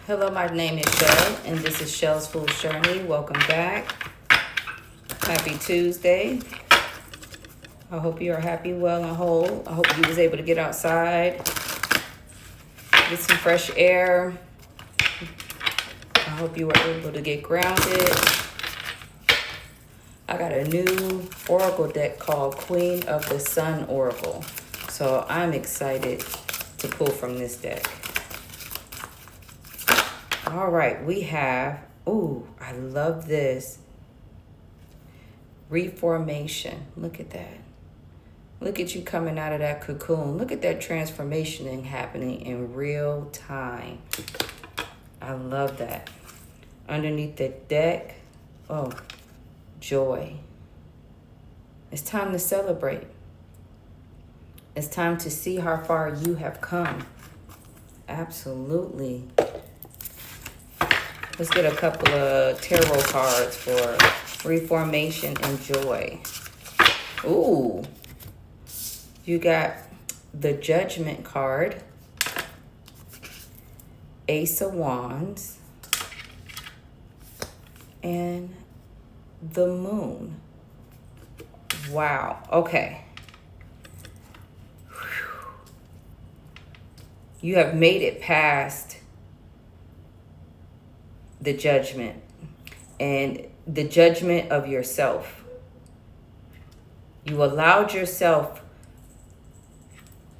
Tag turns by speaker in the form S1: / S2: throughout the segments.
S1: Hello, my name is Shell, and this is Shell's Fool's Journey. Welcome back. Happy Tuesday. I hope you are happy, well, and whole. I hope you was able to get outside, get some fresh air. I hope you were able to get grounded. I got a new oracle deck called Queen of the Sun Oracle. So I'm excited to pull from this deck. All right, we have, ooh, I love this. Reformation. Look at that. Look at you coming out of that cocoon. Look at that transformation happening in real time. I love that. Underneath the deck, oh, joy. It's time to celebrate. It's time to see how far you have come. Absolutely. Let's get a couple of tarot cards for reformation and joy. Ooh. You got the Judgment card, Ace of Wands, and the Moon. Wow. Okay. You have made it past the judgment and the judgment of yourself. You allowed yourself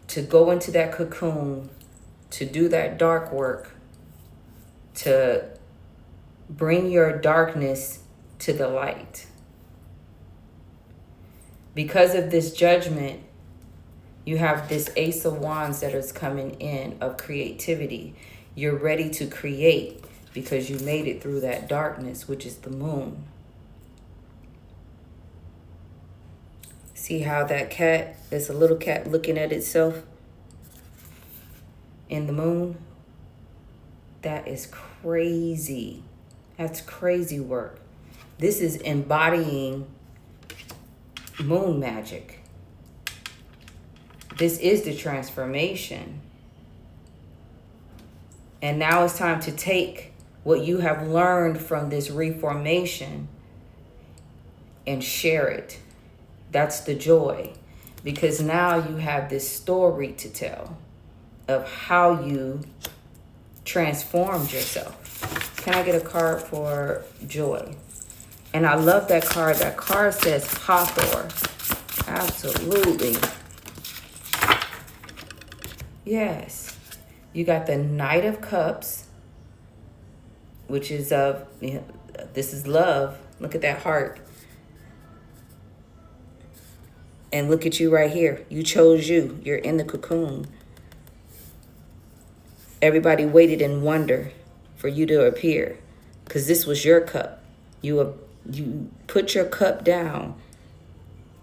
S1: to go into that cocoon, to do that dark work, to bring your darkness to the light. Because of this judgment, you have this Ace of Wands that is coming in of creativity. You're ready to create because you made it through that darkness, which is the Moon. See how that cat, there's a little cat looking at itself in the Moon? That is crazy. That's crazy work. This is embodying moon magic. This is the transformation. And now it's time to take what you have learned from this reformation and share it. That's the joy. Because now you have this story to tell of how you transformed yourself. Can I get a card for joy? And I love that card. That card says Hathor. Absolutely. Yes. You got the Knight of Cups, which is of, this is love. Look at that heart. And look at you right here. You chose you. You're in the cocoon. Everybody waited in wonder for you to appear because this was your cup. You put your cup down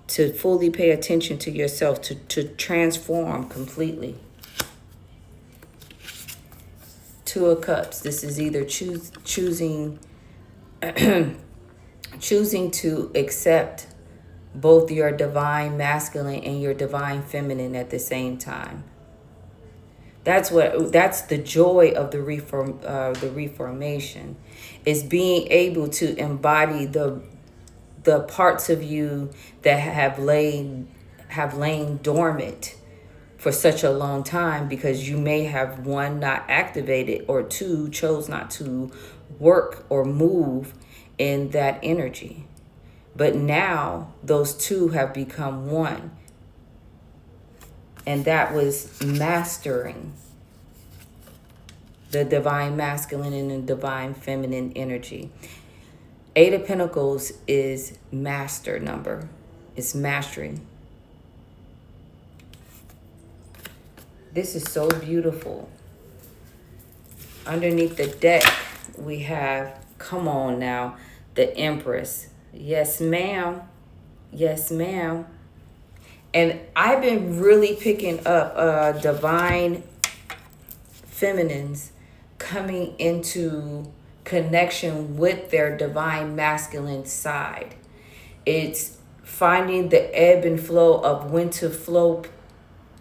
S1: to fully pay attention to yourself, to transform completely. Two of Cups. This is either choosing to accept both your divine masculine and your divine feminine at the same time. That's the joy of the reformation, is being able to embody the parts of you that have lain dormant for such a long time because you may have, one, not activated, or two, chose not to work or move in that energy. But now those two have become one. And that was mastering the divine masculine and the divine feminine energy. Eight of Pentacles is master number. It's mastery. This is so beautiful. Underneath the deck, we have, come on now, the Empress. Yes, ma'am. Yes, ma'am. And I've been really picking up divine feminines coming into connection with their divine masculine side. It's finding the ebb and flow of when to flow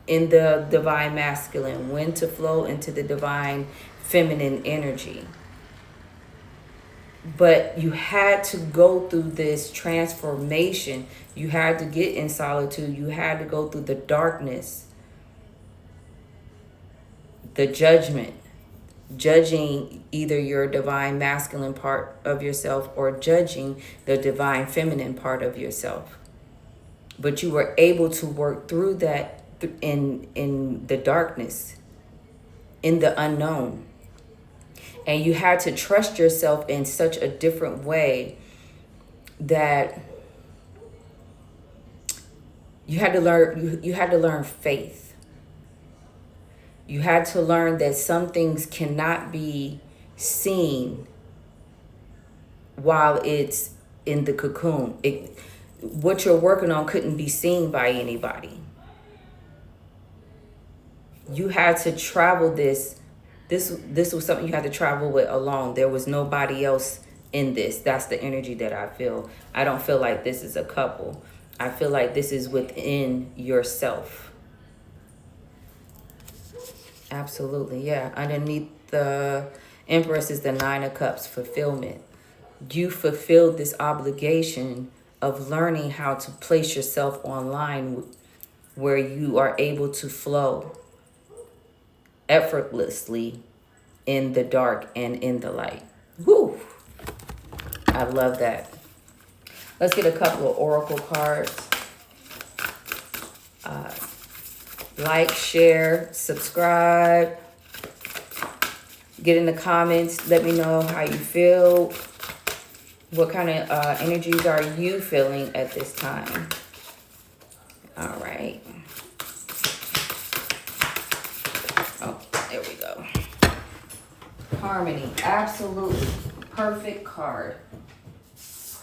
S1: in the divine masculine, when to flow into the divine feminine energy. But you had to go through this transformation. You had to get in solitude. You had to go through the darkness, the judgment, judging either your divine masculine part of yourself or judging the divine feminine part of yourself. But you were able to work through that in the darkness, in the unknown. And you had to trust yourself in such a different way that you had to learn faith. You had to learn that some things cannot be seen while it's in the cocoon. What you're working on couldn't be seen by anybody. You had to travel this was something you had to travel with alone. There was nobody else in this. That's the energy that I feel. I don't feel like this is a couple. I feel like this is within yourself. Absolutely, yeah. Underneath the Empress is the Nine of Cups, fulfillment. You fulfilled this obligation of learning how to place yourself online where you are able to flow effortlessly in the dark and in the light. Woo! I love that. Let's get a couple of oracle cards. Like, share, subscribe. Get in the comments. Let me know how you feel. What kind of energies are you feeling at this time? All right. Oh, there we go. Harmony. Absolutely. Perfect card.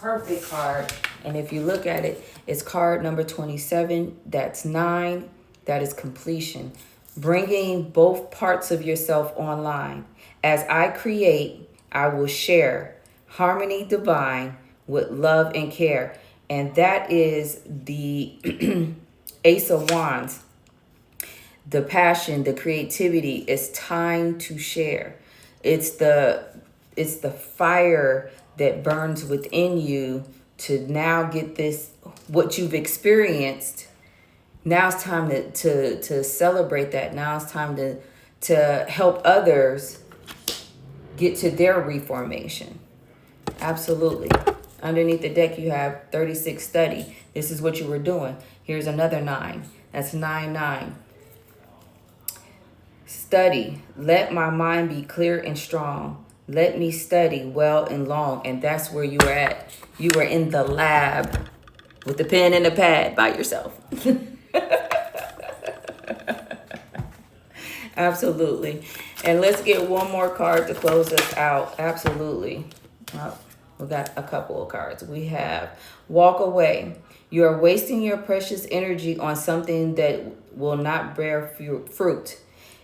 S1: Perfect card. And if you look at it, it's card number 27. That's 9. That is completion. Bringing both parts of yourself online. As I create, I will share. Harmony divine with love and care. And that is the Ace of Wands. The passion, the creativity. It's time to share. It's the fire that burns within you to now get this, what you've experienced. Now it's time to celebrate that. Now it's time to help others get to their reformation. Absolutely. Underneath the deck, you have 36 study. This is what you were doing. Here's another 9. That's 9-9. Study. Let my mind be clear and strong. Let me study well and long. And that's where you were at. You were in the lab with the pen and the pad by yourself. Absolutely. And let's get one more card to close us out. Absolutely. Well, we got a couple of cards. We have walk away. You are wasting your precious energy on something that will not bear fruit.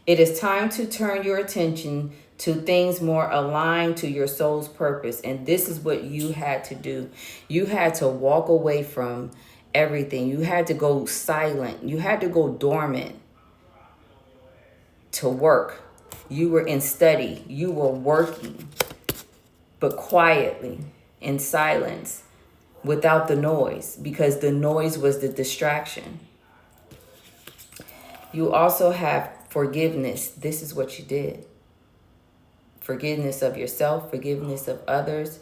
S1: It is time to turn your attention to things more aligned to your soul's purpose. And this is what you had to do. You had to walk away from everything. You had to go silent. You had to go dormant to work. You were in study. You were working, but quietly, in silence, without the noise, because the noise was the distraction. You also have forgiveness. This is what you did. Forgiveness of yourself, forgiveness of others,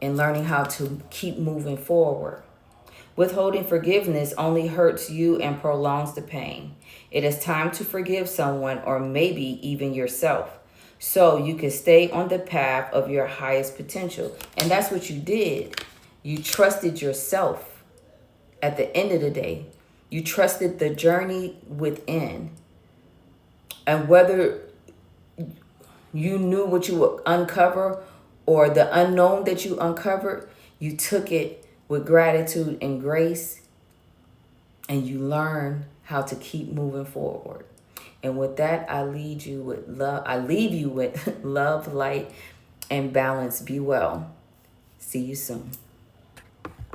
S1: and learning how to keep moving forward. Withholding forgiveness only hurts you and prolongs the pain. It is time to forgive someone, or maybe even yourself, so you can stay on the path of your highest potential. And that's what you did. You trusted yourself at the end of the day. You trusted the journey within. And whether you knew what you would uncover or the unknown that you uncovered, you took it with gratitude and grace, and you learn how to keep moving forward. And with that, I leave you with love. I leave you with love, light, and balance. Be well. See you soon.